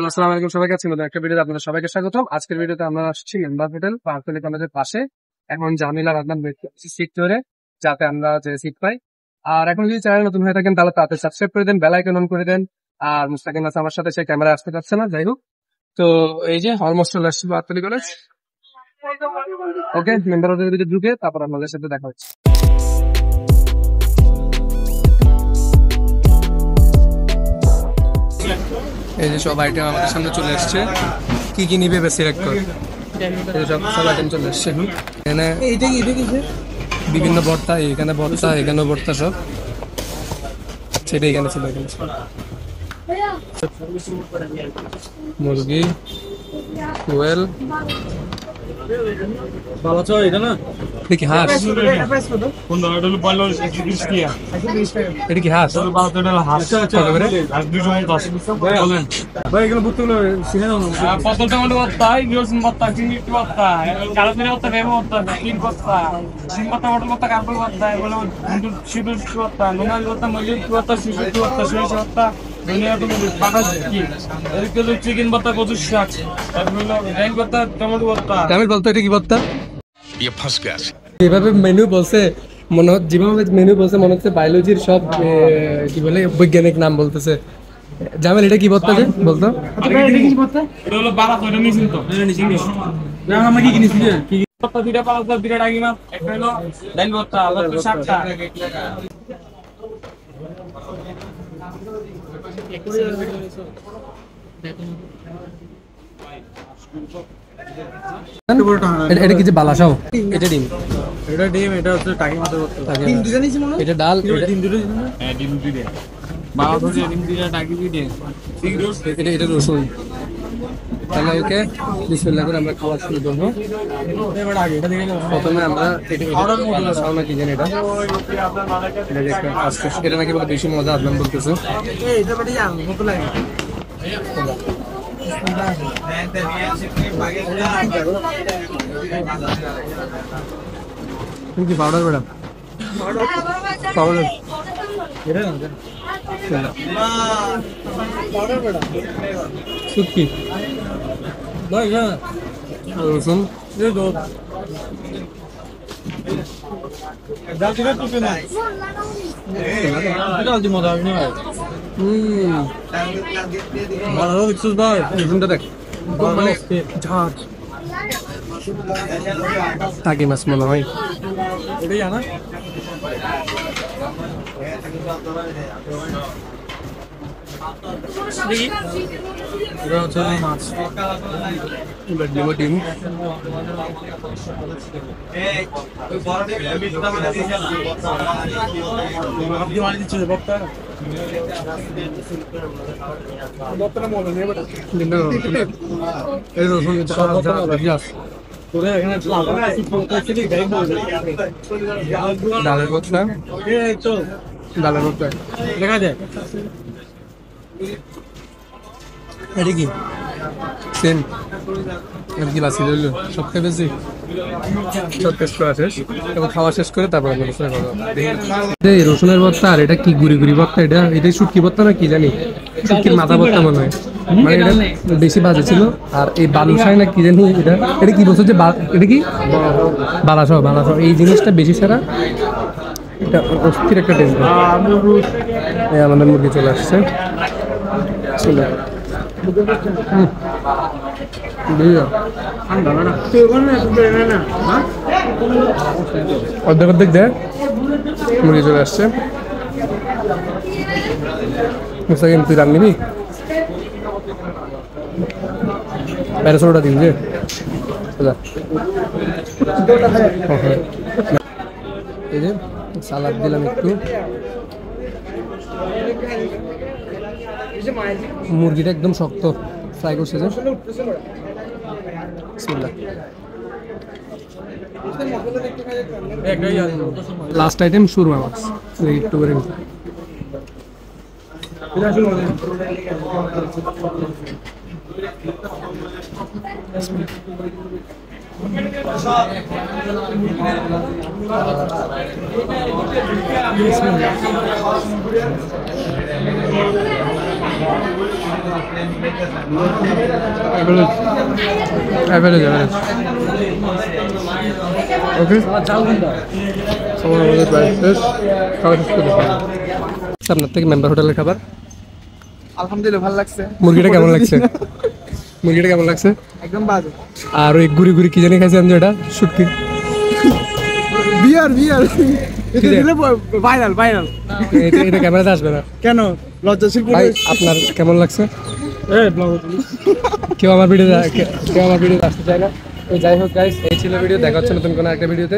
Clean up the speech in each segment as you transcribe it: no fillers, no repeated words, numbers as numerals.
আসসালামু আলাইকুম সবাইকে। আজকে নতুন একটা ভিডিওতে আপনাদের সবাইকে স্বাগতম। আজকের ভিডিওতে আমরা আসছি এমবাগ হোটেল পার্কলি কলেজের পাশে। এখন জামিলা রাদনান সিট ধরে যাতে আমরা যে সিট পাই। আর এখন যদি চ্যানেল নতুন হয়ে থাকেন তাহলে তাতে সাবস্ক্রাইব করে দেন, বেল আইকন অন করে দেন। আর মুস্তাকিম আছে আমার সাথে, সে ক্যামেরা আসতে পারছে না, যাই হোক। তো এই যে অলমোস্ট চলে আসছি পার্কলি কলেজ। ওকে, মেম্বার হোটেলের ভিতরে ঢুকে তারপর আপনাদের সাথে দেখা হচ্ছে। এই যে সব আইটেম আমাদের সামনে চলে আসছে, কি কি নিবে বেশি সিলেক্ট কর। এই সব সব আইটেম চলে আসছে। এখানে বিভিন্ন ভর্তা, এখানে ভর্তা, এখানে ভর্তা, সব সেটা এখানে ছিল। এখানে মুরগি, কোয়েল, দেখি হাঁস, এটা কি হাঁস? পটল টমেটো ভর্তা, রসুন ভর্তা, চিংড়ি ভর্তা, কালো জিরা ভর্তা, বেবু ভর্তা, তিল ভর্তা, সিম ভর্তা, পটল ভর্তা, কাপড় ভর্তা, এগুলো শিডুল ভর্তা, নোনাল ভর্তা, মজুর ভর্তা, শিশু ভর্তা, সরিষা ভর্তা, ধনিয়া পাতা, চিকেন ভর্তা, কচুর শাক, তারপর ডাইল ভর্তা, টমেটো ভর্তা। আমি বলতো এটা কি ভর্তা? যেভাবে মেনু বলছে মনে হচ্ছে, যেভাবে মেনু বলছে মনে হচ্ছে বায়োলজির সব কি বলে বৈজ্ঞানিক নাম বলতেছে। জামেল এটা কি ভর্তা যে বলতো? এটা হলো বারাত, এটা নিয়েছেন তো? আমরা কি কিনেছি? কি ভর্তা দুইটা পাওয়া যায়, দুইটা ডাকি মাছ, একটা হলো ডাইল ভর্তা, আবার শাকটা। এটা কি যে বালাসাও? এটা ডিম, এটা ডিম, এটা হচ্ছে টাকি মাছের ভর্তা। এটা ডাল, ডিম দুটো, হ্যাঁ ডিম দুটো, বাবা হচ্ছে ডিম দুটো, টাকি দুটো, এটা এটা রসুন। তাহলে ওকে বিসমিল্লাহ করে আমরা খাওয়া শুরু করবো। প্রথমে আমরা বালাসাও না কি জানি এটা, এটা নাকি বলে বেশি মজা আসবেন বলতেছে। কি পাউডার ম্যাডাম? পাউডার শুটকি, রসুন, রসুনটা দেখ, ঝাঁজ টাকি মাছ মনে হয়। এটাই আনা এটা হচ্ছে মাছ, ডিম, ডালের বক্সা, ডালের বক্সা দেখা যায়। এটা কি সেম গিলাস রইলো সব খেয়ে বেশি সব টেস্ট করা শেষ এবং খাওয়া শেষ করে তারপর এই রসুনের ভর্তা। আর এটা কি গুড়ি গুড়ি ভর্তা? এটা এটাই শুটকি ভর্তা না কি জানি, শুটকির মাথা ভর্তা মনে হয়। মানে এটা বেশি বাজে ছিল। আর এই বালুশাই না কি জানি, এটা এটা কি বলছো যে এটা কি বালাসহ? বালাসহ এই জিনিসটা বেশি ছাড়া এটা অস্থির একটা টেস্ট। আমাদের মুরগি চলে আসছে, চলে অর্ধেক অর্ধেক দেয়, মুরগি চলে আসছে। মুস্তাকিম তুই রান নিবি? প্যারাসোলটা দিন যে এই যে সালাদ দিলাম একটু। মুরগিটা একদম শক্ত ফ্রাই করছে যে। লাস্ট আইটেম সুরমা মাছ একটু করে। Average. ওকে সবার আমাদের প্রাইস শেষ, খাবার শেষ করে দেবো। আপনার থেকে মেম্বার হোটেলের খাবার আলহামদুলিল্লাহ ভালো লাগছে। মুরগিটা কেমন লাগছে? মুরগিটা কেমন লাগছে? একদম বাজে। আর ওই গুড়ি গুড়ি কি জানি খাইছেন যে এটা শুটকি বিয়ার এটা দিলে ভাইরাল এটা ক্যামেরাতে আসবে না কেন লজ্জাশীল ভাই। আপনার কেমন লাগছে? কেউ আমার ভিডিও আসতে চায় না। তো যাই হোক গাইস, এই ছিল ভিডিও, দেখা হচ্ছে নতুন কোনো একটা ভিডিওতে।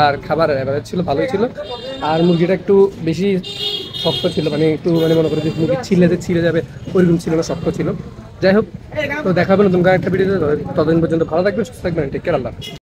আর খাবার এভারেজ ছিল, ভালোই ছিল। আর মুরগিটা একটু বেশি শক্ত ছিল, মানে একটু মানে মনে করি যে মুরগি ছিঁড়ে যাবে ওইরকম ছিল না, শক্ত ছিল। যাই হোক, তো দেখা হবে নতুন কোনো একটা ভিডিওতে। ততদিন পর্যন্ত ভালো থাকবেন, সুস্থ থাকবেন, টেক কেয়ার, আল্লাহ।